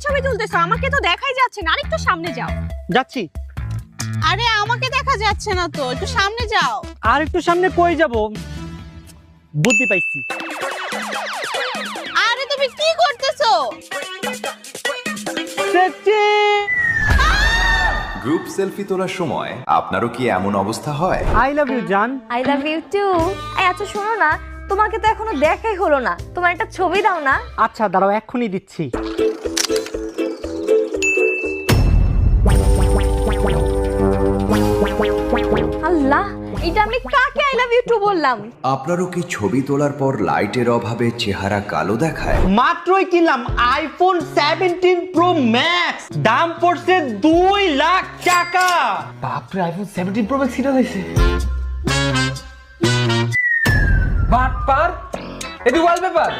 ছবি তুলতেছো? আমাকে তো দেখাই যাচ্ছে না, আরেকটু সামনে যাও। যাচ্ছি। আরে আমাকে দেখা যাচ্ছে না তো, একটু সামনে যাও। আর একটু সামনে কই যাব? বুদ্ধি পাইছি। আরে তুমি কি করতেছো? গ্রুপ সেলফি তোলার সময় আপনারও কি এমন অবস্থা হয়? আই লাভ ইউ জান। I love you too. আচ্ছা শোনো না, তোমাকে তো এখনো দেখাই হলো না, তোমার একটা ছবি দাও না। আচ্ছা দাঁড়াও, এক্ষুনি দিচ্ছি। আল্লাহ, এটা আমি কাকে আই লাভ ইউ টু বললাম? আপনারও কি ছবি তোলার পর লাইটের অভাবে চেহারা কালো দেখায়? মাত্রই কিনলাম আইফোন 17 প্রো ম্যাক্স, দাম পড়ছে 2 লাখ টাকা। বাপরে, আইফোন 17 প্রো ম্যাক্স কিনা হয়েছে। বাটপার, এটি ওয়ালপেপার।